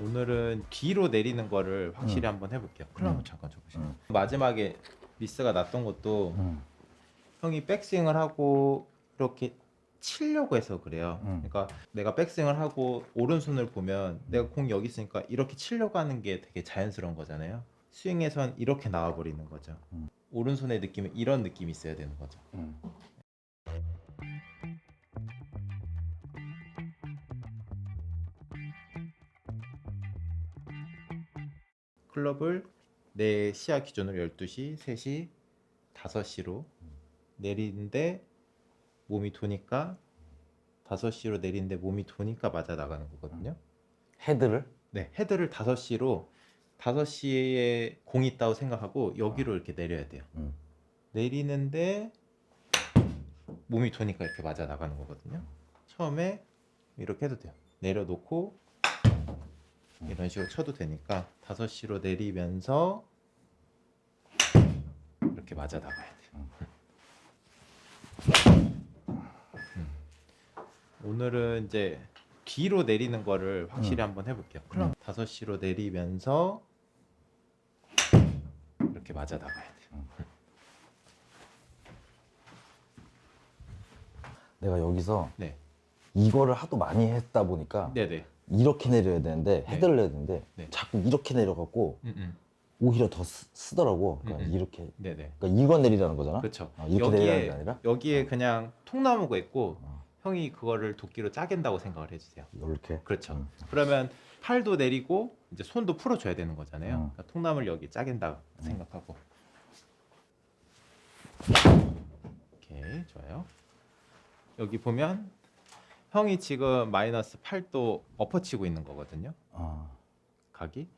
오늘은 뒤로 내리는 거를 확실히 한번 해볼게요. 클럽 한번 잠깐 줘보세요. 마지막에 미스가 났던 것도 형이 백스윙을 하고 이렇게 치려고 해서 그래요. 그러니까 내가 백스윙을 하고 오른손을 보면 내가 공 여기 있으니까 이렇게 치려고 하는 게 되게 자연스러운 거잖아요. 스윙에선 이렇게 나와버리는 거죠. 오른손의 느낌은 이런 느낌이 있어야 되는 거죠. 클럽을 내 시야 기준으로 12시, 3시, 5시로 내리는데 몸이 도니까 5시로 내리는데 몸이 도니까 맞아 나가는 거거든요. 헤드를? 네, 헤드를 5시로 5시에 공이 있다고 생각하고 여기로 이렇게 내려야 돼요. 내리는데 몸이 도니까 이렇게 맞아 나가는 거거든요. 처음에 이렇게 해도 돼요. 내려놓고 이런 식으로 쳐도 되니까 5시로 내리면서 이렇게 맞아 나가야 돼요. 오늘은 이제 뒤로 내리는 거를 확실히 한번 해볼게요. 클럽 5시로 내리면서 이렇게 맞아 나가야 돼요. 내가 여기서 네, 이거를 하도 많이 했다 보니까 네네. 이렇게 내려야 되는데 헤드를 내야 되는데 네. 자꾸 이렇게 내려갖고 오히려 더 쓰더라고. 그러니까 이렇게. 네네. 그러니까 이거 내리라는 거잖아. 그렇죠. 이렇게 내리라는 게 아니라 여기에 그냥 통나무가 있고 형이 그거를 도끼로 짜긴다고 생각을 해주세요. 이렇게. 그렇죠. 그러면 팔도 내리고 이제 손도 풀어줘야 되는 거잖아요. 그러니까 통나무를 여기 짜긴다 생각하고. 오케이, 좋아요. 여기 보면 형이 지금 마이너스 8도 엎어치고 있는 거거든요. 각이.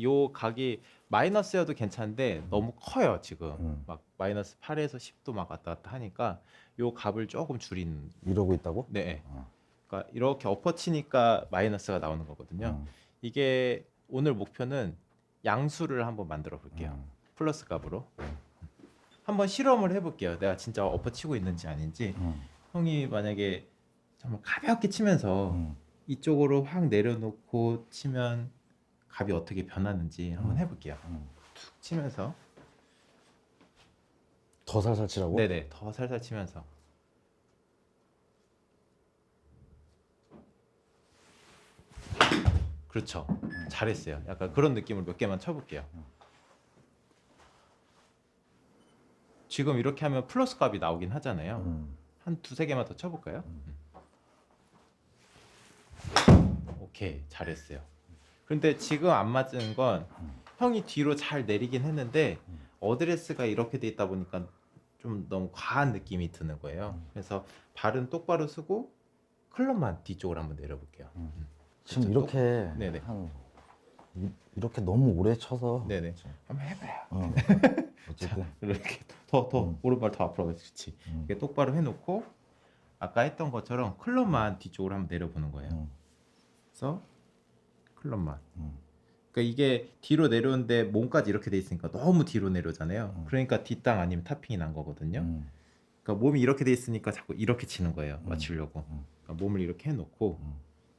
요 각이 마이너스여도 괜찮은데 너무 커요 지금. 막 마이너스 8에서 10도 막 왔다 갔다 하니까 요 값을 조금 줄이는. 이러고 있다고? 네. 그러니까 이렇게 엎어치니까 마이너스가 나오는 거거든요. 이게 오늘 목표는 양수를 한번 만들어 볼게요. 플러스 값으로. 한번 실험을 해볼게요. 내가 진짜 엎어치고 있는지 아닌지. 형이 만약에 정말 가볍게 치면서 이쪽으로 확 내려놓고 치면 값이 어떻게 변하는지 한번 해볼게요. 툭 치면서. 더 살살 치라고? 네네, 더 살살 치면서. 그렇죠. 잘했어요. 약간 그런 느낌으로 몇 개만 쳐볼게요. 지금 이렇게 하면 플러스 값이 나오긴 하잖아요. 한 두세 개만 더 쳐볼까요? 오케이, 잘했어요. 근데 지금 안 맞은 건 형이 뒤로 잘 내리긴 했는데 어드레스가 이렇게 돼 있다 보니까 좀 너무 과한 느낌이 드는 거예요. 그래서 발은 똑바로 쓰고 클럽만 뒤쪽으로 한번 내려볼게요. 지금 그렇죠. 이렇게 네네. 이렇게 너무 오래 쳐서. 네네. 한번 해봐요. 어쨌든 이렇게 더 오른발 더 앞으로 가서 그렇지. 이렇게 똑바로 해놓고 아까 했던 것처럼 클럽만 뒤쪽으로 한번 내려보는 거예요. 그래서 클럽만. 그러니까 이게 뒤로 내려오는데 몸까지 이렇게 돼 있으니까 너무 뒤로 내려오잖아요. 그러니까 뒷땅 아니면 탑핑이 난 거거든요. 그러니까 몸이 이렇게 돼 있으니까 자꾸 이렇게 치는 거예요. 맞추려고. 그러니까 몸을 이렇게 해놓고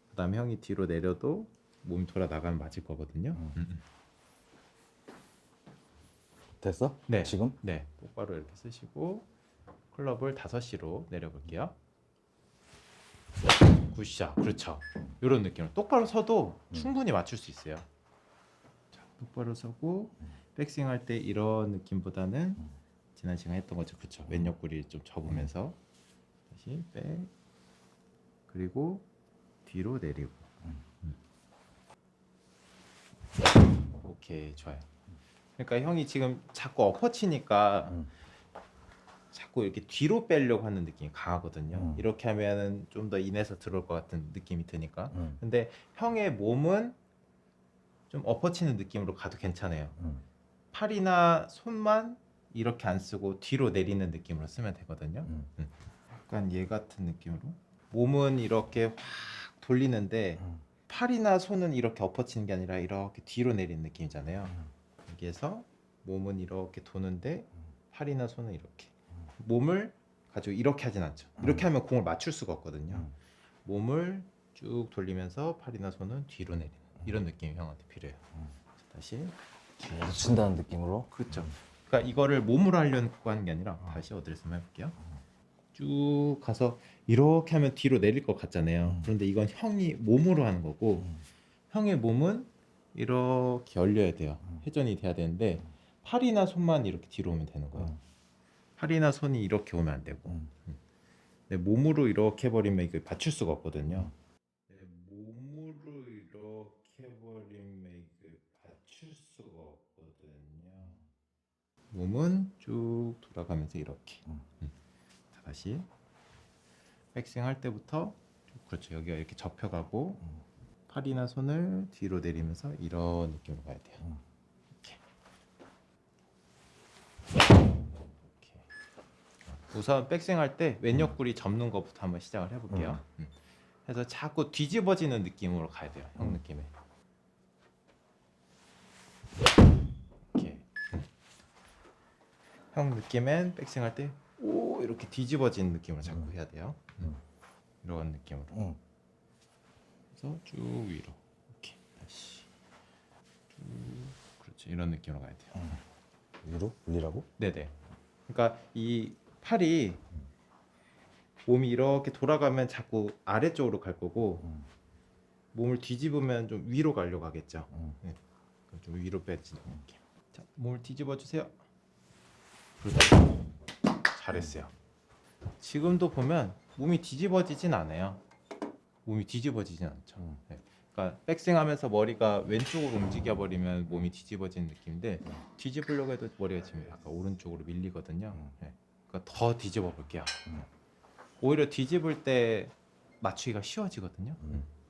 그다음에 형이 뒤로 내려도 몸이 돌아 나가면 맞을 거거든요. 됐어? 네. 지금? 네. 똑바로 이렇게 쓰시고 클럽을 5시로 내려볼게요. 굿샷. 그렇죠. 이런 느낌으로 똑바로 서도 충분히 맞출 수 있어요. 자, 똑바로 서고 백스윙 할 때 이런 느낌보다는 지난 시간에 했던 거죠. 그렇죠. 왼옆구리 좀 접으면서 다시 백 그리고 뒤로 내리고. 오케이, 좋아요. 그러니까 형이 지금 자꾸 엎어치니까 자꾸 이렇게 뒤로 빼려고 하는 느낌이 강하거든요. 이렇게 하면은 좀 더 인에서 들어올 것 같은 느낌이 드니까. 근데 형의 몸은 좀 엎어치는 느낌으로 가도 괜찮아요. 팔이나 손만 이렇게 안 쓰고 뒤로 내리는 느낌으로 쓰면 되거든요. 약간 얘 같은 느낌으로. 몸은 이렇게 확 돌리는데 팔이나 손은 이렇게 엎어치는 게 아니라 이렇게 뒤로 내리는 느낌이잖아요. 여기에서 몸은 이렇게 도는데 팔이나 손은 이렇게. 몸을 가지고 이렇게 하진 않죠. 이렇게 하면 공을 맞출 수가 없거든요. 몸을 쭉 돌리면서 팔이나 손은 뒤로 내리는. 이런 느낌이 형한테 필요해요. 자, 다시. 계속 친다는 느낌으로. 그렇죠. 그러니까 이거를 몸으로 하려고 하는 게 아니라 다시 어드레스 한번 해볼게요. 쭉 가서 이렇게 하면 뒤로 내릴 것 같잖아요. 그런데 이건 형이 몸으로 하는 거고 형의 몸은 이렇게 열려야 돼요. 회전이 돼야 되는데 팔이나 손만 이렇게 뒤로 오면 되는 거예요. 팔이나 손이 이렇게 오면 안 되고 내 몸으로 이렇게 해버리면 이거 받칠 수가 없거든요. 내 몸으로 이렇게 해버리면 이거 받칠 수가 없거든요. 몸은 쭉 돌아가면서 이렇게. 자, 다시 백스윙 할 때부터 그렇죠. 여기가 이렇게 접혀가고 팔이나 손을 뒤로 내리면서 이런 느낌으로 가야 돼요. 이렇게. 우선 백스윙 할 때 왼옆구리 접는 것부터 한번 시작을 해볼게요. 그래서 자꾸 뒤집어지는 느낌으로 가야 돼요. 형 느낌에. 이렇게. 형 느낌엔 백스윙 할 때 오 이렇게 뒤집어지는 느낌으로 자꾸 해야 돼요. 이런 느낌으로. 그래서 쭉 위로 이렇게 다시 쭉 그렇죠. 이런 느낌으로 가야 돼요. 위로? 올리라고? 네네. 그러니까 이 팔이 몸이 이렇게 돌아가면 자꾸 아래쪽으로 갈 거고 몸을 뒤집으면 좀 위로 가려고 하겠죠. 네. 그럼 좀 위로 빼지는 느낌. 자, 몸을 뒤집어 주세요. 그렇죠. 잘했어요. 지금도 보면 몸이 뒤집어지진 않아요. 몸이 뒤집어지진 않죠. 네. 그러니까 백스윙하면서 머리가 왼쪽으로 움직여 버리면 몸이 뒤집어지는 느낌인데 뒤집으려고 해도 머리가 지금 약간 오른쪽으로 밀리거든요. 네. 그러니까 더 뒤집어 볼게요. 오히려 뒤집을 때 맞추기가 쉬워지거든요.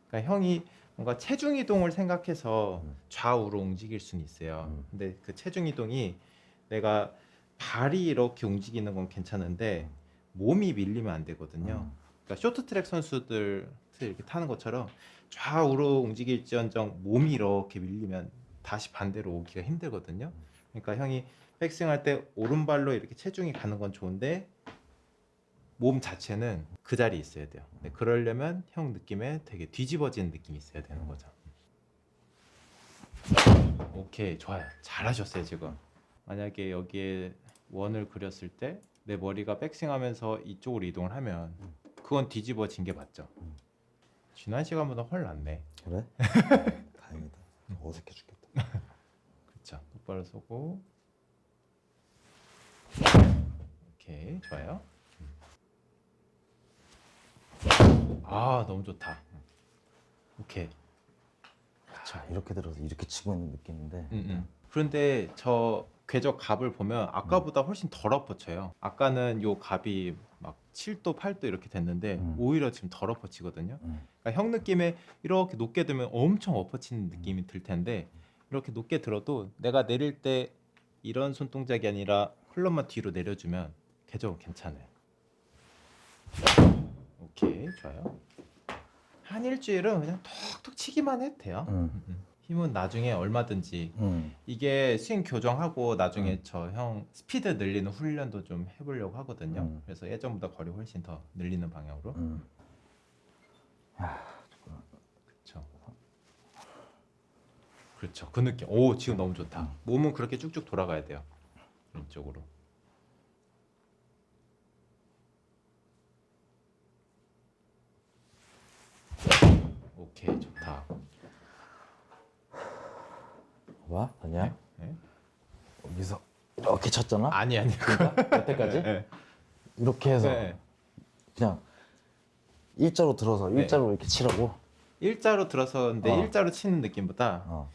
그러니까 형이 뭔가 체중 이동을 생각해서 좌우로 움직일 수는 있어요. 근데 그 체중 이동이 내가 발이 이렇게 움직이는 건 괜찮은데 몸이 밀리면 안 되거든요. 그러니까 쇼트트랙 선수들 이렇게 타는 것처럼 좌우로 움직일지언정 몸이 이렇게 밀리면 다시 반대로 오기가 힘들거든요. 그러니까 형이 백스윙 할 때 오른발로 이렇게 체중이 가는 건 좋은데 몸 자체는 그 자리에 있어야 돼요. 근데 그러려면 형 느낌에 되게 뒤집어지는 느낌이 있어야 되는 거죠. 오케이, 좋아요. 잘하셨어요 지금. 만약에 여기에 원을 그렸을 때 내 머리가 백스윙하면서 이쪽으로 이동을 하면 그건 뒤집어진 게 맞죠. 지난 시간보다 훨 낫네. 그래? 다행이다. 어색해 죽겠다. 그렇죠. 똑바로 서고. 오케이, 좋아요. 아, 너무 좋다. 오케이. 자, 이렇게 들어서 이렇게 치고 있는 느낌인데. 그런데 저 궤적 갑을 보면 아까보다 훨씬 덜 엎어쳐요. 아까는 요 갑이 막 7도, 8도 이렇게 됐는데 오히려 지금 덜 엎어치거든요. 그러니까 형 느낌에 이렇게 높게 들면 엄청 엎어치는 느낌이 들 텐데 이렇게 높게 들어도 내가 내릴 때 이런 손동작이 아니라 클럽만 뒤로 내려주면 궤적은 괜찮아요. 오케이, 좋아요. 한 일주일은 그냥 톡톡 치기만 해도 돼요. 힘은 나중에 얼마든지 이게 스윙 교정하고 나중에 저 형 스피드 늘리는 훈련도 좀 해보려고 하거든요. 그래서 예전보다 거리 훨씬 더 늘리는 방향으로. 그렇죠. 그렇죠. 그 느낌. 오, 지금 너무 좋다. 몸은 그렇게 쭉쭉 돌아가야 돼요. 왼쪽으로. 오케이, 좋다. 봐봐, 아니야? 네? 여기서 이렇게 쳤잖아? 아니 그거? 여태까지? 네. 이렇게 해서 네. 그냥 일자로 들어서 네. 일자로 이렇게 치라고. 일자로 들어서는데 일자로 치는 느낌보다 어.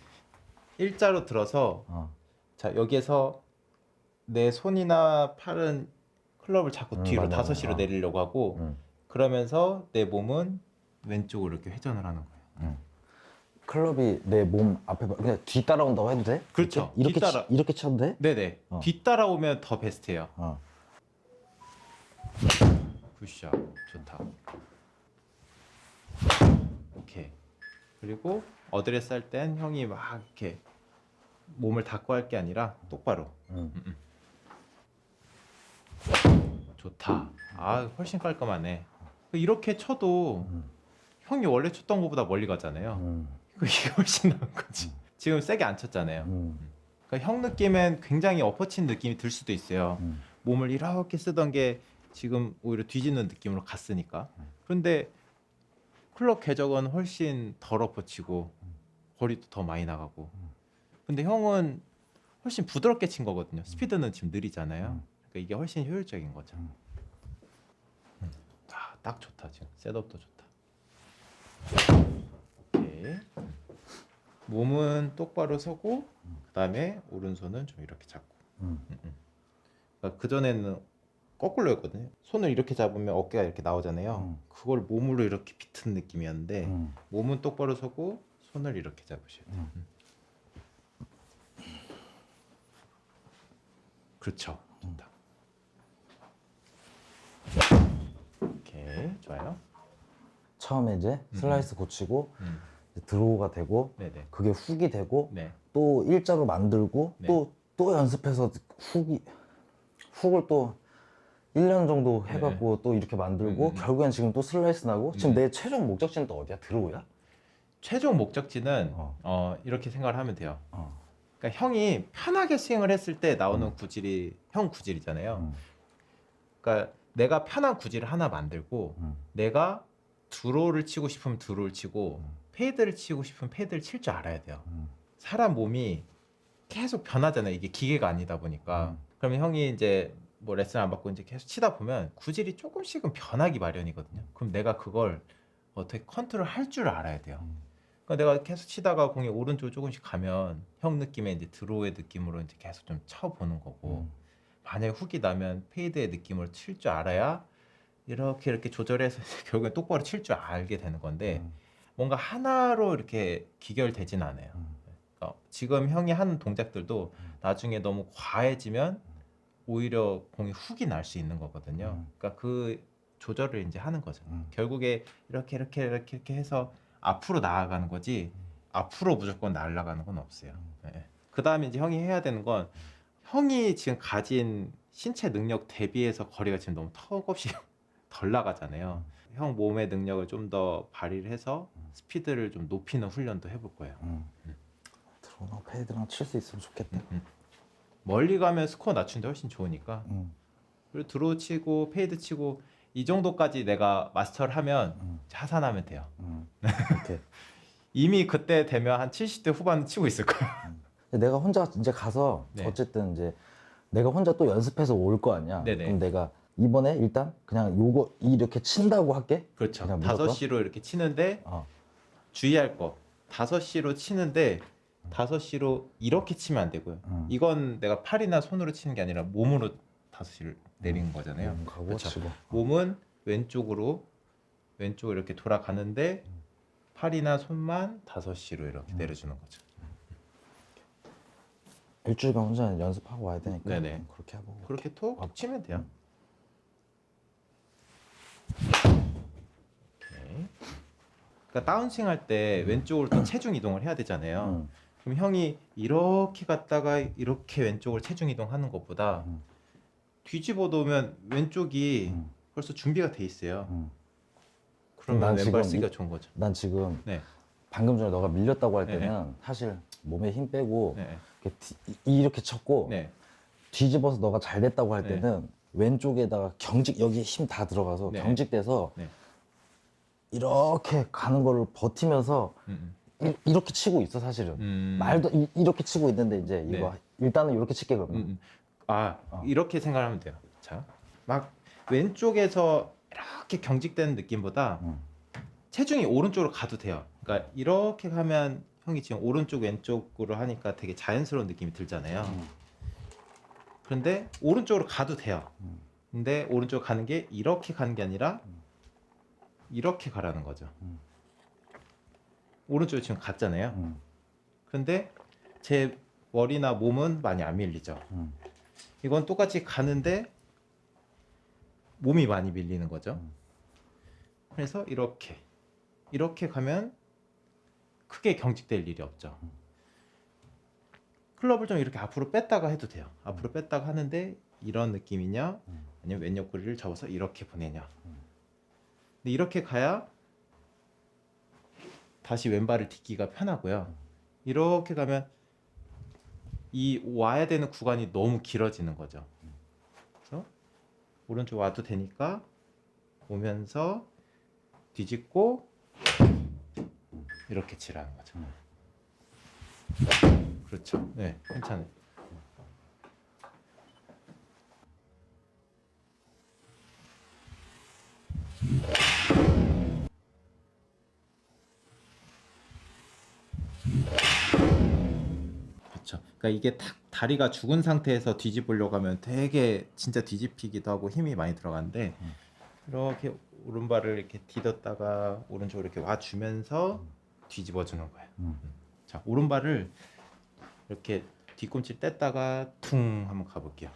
일자로 들어서 자 여기에서 내 손이나 팔은 클럽을 자꾸 뒤로 맞아. 5시로 내리려고 하고 그러면서 내 몸은 왼쪽으로 이렇게 회전을 하는 거예요. 클럽이 내 몸 앞에 그냥 뒤 따라온다고 해도 돼? 그렇죠. 이렇게 뒤따라. 이렇게 쳐도 돼? 네네. 뒤따라오면 더 베스트예요. 굿샷. 좋다. 오케이. 그리고 어드레스 할 땐 형이 막 이렇게 몸을 닫고 할 게 아니라 똑바로. 좋다. 아, 훨씬 깔끔하네. 이렇게 쳐도 형이 원래 쳤던 것보다 멀리 가잖아요. 이게 훨씬 나은 거지. 지금 세게 안 쳤잖아요. 그러니까 형 느낌엔 굉장히 엎어친 느낌이 들 수도 있어요. 몸을 이렇게 쓰던 게 지금 오히려 뒤집는 느낌으로 갔으니까. 그런데 클럽 궤적은 훨씬 덜 엎어치고 거리도 더 많이 나가고. 근데 형은 훨씬 부드럽게 친 거거든요. 스피드는 지금 느리잖아요. 그러니까 이게 훨씬 효율적인 거죠. 딱 좋다 지금. 셋업도 좋다. 오케이. 몸은 똑바로 서고 그다음에 오른손은 좀 이렇게 잡고. 그러니까 그전에는 거꾸로였거든요. 손을 이렇게 잡으면 어깨가 이렇게 나오잖아요. 그걸 몸으로 이렇게 비튼 느낌이었는데 몸은 똑바로 서고 손을 이렇게 잡으셔야 돼요. 그렇죠. 좋다. 오케이, 좋아요. 처음에 이제 슬라이스 고치고 이제 드로우가 되고 네네. 그게 훅이 되고 네. 또 일자로 만들고 네. 또 연습해서 훅을 또 1년 정도 해갖고 또 이렇게 만들고 결국엔 지금 또 슬라이스 나고 지금 내 최종 목적지는 또 어디야? 드로우야? 최종 목적지는 이렇게 생각을 하면 돼요. 어. 그러니까 형이 편하게 스윙을 했을 때 나오는 구질이 형 구질이잖아요. 그러니까 내가 편한 구질을 하나 만들고 내가 드로우를 치고 싶으면 드로우를 치고 페이드를 치고 싶으면 페이드를 칠 줄 알아야 돼요. 사람 몸이 계속 변하잖아요. 이게 기계가 아니다 보니까. 그러면 형이 이제 뭐 레슨 안 받고 이제 계속 치다 보면 구질이 조금씩은 변하기 마련이거든요. 그럼 내가 그걸 어떻게 컨트롤 할 줄 알아야 돼요. 그러니까 내가 계속 치다가 공이 오른쪽으로 조금씩 가면 형 느낌의 이제 드로우의 느낌으로 이제 계속 좀 쳐보는 거고 만약에 훅이 나면 페이드의 느낌으로 칠 줄 알아야 이렇게 조절해서 결국엔 똑바로 칠 줄 알게 되는 건데 뭔가 하나로 이렇게 귀결되진 않아요. 그러니까 지금 형이 하는 동작들도 나중에 너무 과해지면 오히려 공이 훅이 날 수 있는 거거든요. 그러니까 그 조절을 이제 하는 거죠. 결국에 이렇게 해서 앞으로 나아가는 거지 앞으로 무조건 날아가는 건 없어요. 네. 그 다음에 이제 형이 해야 되는 건 형이 지금 가진 신체 능력 대비해서 거리가 지금 너무 턱없이 덜 나가잖아요. 형 몸의 능력을 좀 더 발휘를 해서 스피드를 좀 높이는 훈련도 해볼 거예요. 드로우랑 페이드랑 칠 수 있으면 좋겠다. 멀리 가면 스코어 낮추는데 훨씬 좋으니까. 그리고 드로우 치고 페이드 치고 이 정도까지 내가 마스터를 하면 하산하면 돼요. 이렇게. 이미 그때 되면 한 70대 후반 치고 있을 거예요. 근데 내가 혼자 이제 가서 네. 어쨌든 이제 내가 혼자 또 연습해서 올 거 아니야. 네네. 그럼 내가 이번에 일단 그냥 요거 이렇게 친다고 할게. 그렇죠. 그냥 무조건? 5시로 이렇게 치는데 주의할 거 5시로 치는데 5시로 이렇게 치면 안 되고요. 이건 내가 팔이나 손으로 치는 게 아니라 몸으로 5시를 내리는 거잖아요. 가고 그렇죠. 치고. 몸은 왼쪽으로 이렇게 돌아가는데 팔이나 손만 5시로 이렇게 내려주는 거죠. 일주일간 혼자 연습하고 와야 되니까 네네. 그렇게 하고. 그렇게 톡 치면 돼요. 오케이. 그러니까 다운스윙 할 때 왼쪽으로 또 체중 이동을 해야 되잖아요. 그럼 형이 이렇게 갔다가 이렇게 왼쪽으로 체중 이동하는 것보다 뒤집어 놓으면 왼쪽이 벌써 준비가 돼 있어요. 그러면 난 왼발 지금 쓰기가 좋은 거죠. 난 지금 네. 방금 전에 너가 밀렸다고 할 네. 때는 사실 몸에 힘 빼고 네. 이렇게 쳤고 네. 뒤집어서 너가 잘 됐다고 할 네. 때는 왼쪽에다가 여기에 힘 다 들어가서 네. 경직돼서 네. 이렇게 가는 거를 버티면서 이렇게 치고 있어 사실은. 말도 이렇게 치고 있는데 이제 이거 일단은 이렇게 칠게 그러면. 이렇게 생각하면 돼요. 자, 막 왼쪽에서 이렇게 경직되는 느낌보다 체중이 오른쪽으로 가도 돼요. 그러니까 이렇게 가면 형이 지금 오른쪽 왼쪽으로 하니까 되게 자연스러운 느낌이 들잖아요. 그런데 오른쪽으로 가도 돼요. 근데 오른쪽 가는 게 이렇게 가는 게 아니라 이렇게 가라는 거죠. 오른쪽으로 지금 갔잖아요. 그런데 제 머리나 몸은 많이 안 밀리죠. 이건 똑같이 가는데 몸이 많이 밀리는 거죠. 그래서 이렇게 가면 크게 경직될 일이 없죠. 클럽을 좀 이렇게 앞으로 뺐다가 해도 돼요. 앞으로 뺐다가 하는데 이런 느낌이냐 아니면 왼 옆구리를 접어서 이렇게 보내냐. 근데 이렇게 가야 다시 왼발을 딛기가 편하고요. 이렇게 가면 이 와야 되는 구간이 너무 길어지는 거죠. 그래서 오른쪽 와도 되니까 오면서 뒤집고 이렇게 치라는 거죠. 그렇죠. 네, 괜찮아요. 그렇죠. 그러니까 이게 탁 다리가 죽은 상태에서 뒤집으려고 하면 되게 진짜 뒤집히기도 하고 힘이 많이 들어가는데 이렇게 오른발을 이렇게 디뎠다가 오른쪽으로 이렇게 와주면서 뒤집어 주는 거예요. 자, 오른발을 이렇게 뒤꿈치 뗐다가 퉁 한번 가볼게요.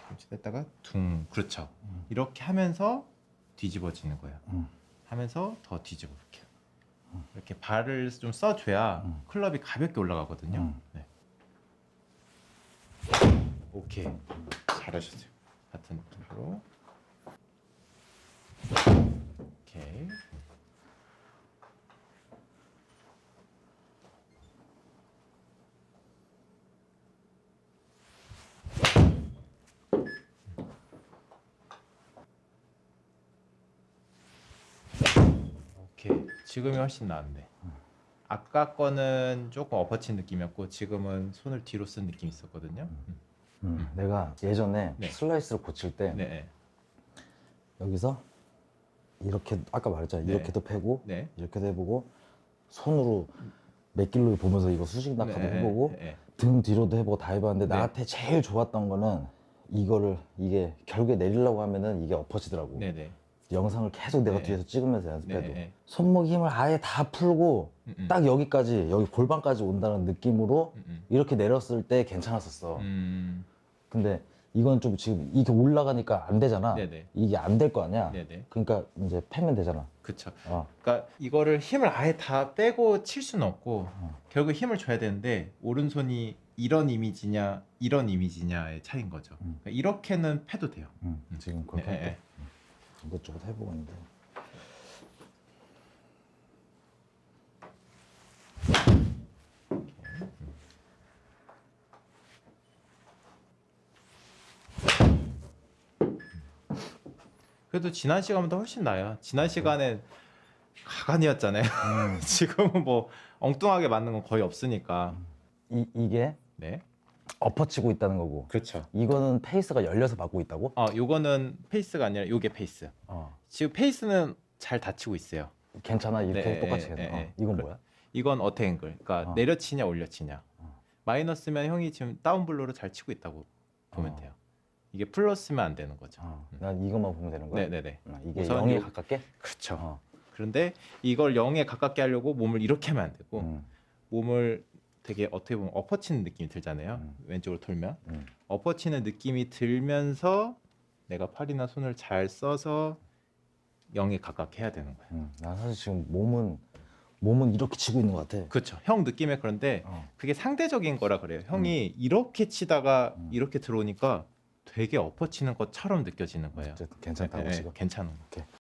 뒤꿈치 뗐다가 퉁. 그렇죠. 이렇게 하면서 뒤집어지는 거예요. 하면서 더 뒤집어 볼게요. 이렇게 발을 좀 써줘야 클럽이 가볍게 올라가거든요. 네. 오케이, 잘하셨어요. 같은 느낌으로. 오케이. 오케이. 지금이 훨씬 나은데. 아까 거는 조금 엎어친 느낌이었고 지금은 손을 뒤로 쓴 느낌이 있었거든요. 내가 예전에 네. 슬라이스를 고칠 때 네. 여기서 이렇게 아까 말했잖아. 네. 이렇게도 패고 네. 이렇게도 해보고 손으로 몇 킬로 보면서 이거 수직 낙하도 네. 해보고 네. 등 뒤로도 해보고 다 해봤는데 네. 나한테 제일 좋았던 거는 이게 결국에 내리려고 하면은 이게 엎어지더라고. 네. 영상을 계속 내가 네. 뒤에서 찍으면서 연습해도 네. 손목 힘을 아예 다 풀고 딱 여기까지 여기 골반까지 온다는 느낌으로 이렇게 내렸을 때 괜찮았었어. 근데 이건 좀 지금 이게 올라가니까 안 되잖아. 네네. 이게 안 될 거 아니야. 네네. 그러니까 이제 패면 되잖아. 그쵸. 어. 그러니까 이거를 힘을 아예 다 빼고 칠 수는 없고 결국 힘을 줘야 되는데 오른손이 이런 이미지냐 이런 이미지냐의 차이인 거죠. 그러니까 이렇게는 패도 돼요. 지금 그렇게 네, 할게. 이것저것 해보고 있는데. 그래도 지난 시간보다 훨씬 나아요. 지난 시간엔 가관이었잖아요. 지금은 뭐 엉뚱하게 맞는 건 거의 없으니까. 이게 네. 엎어치고 있다는 거고. 그렇죠. 이거는 페이스가 열려서 받고 있다고? 요거는 페이스가 아니라 요게 페이스. 지금 페이스는 잘 닫히고 있어요. 괜찮아. 이렇게 네, 똑같이 네, 해서. 네. 이건 뭐야? 이건 어택앵글. 그러니까 내려치냐 올려치냐. 마이너스면 형이 지금 다운블로로 잘 치고 있다고 보면 돼요. 이게 플러스면 안 되는 거죠. 난 이것만 보면 되는 거야? 네네네. 이게 우선 0에 요- 가깝게? 그렇죠. 그런데 이걸 0에 가깝게 하려고 몸을 이렇게 하면 안 되고 몸을 되게 어떻게 보면 엎어치는 느낌이 들잖아요. 왼쪽으로 돌면 엎어치는 느낌이 들면서 내가 팔이나 손을 잘 써서 0에 가깝게 해야 되는 거예요. 난 사실 지금 몸은 이렇게 치고 있는 것 같아. 그렇죠. 형 느낌에 그런데 그게 상대적인 거라 그래요. 형이 이렇게 치다가 이렇게 들어오니까 되게 엎어치는 것처럼 느껴지는 거예요. 어쨌든 괜찮다고 네, 지금. 괜찮은 거. 오케이.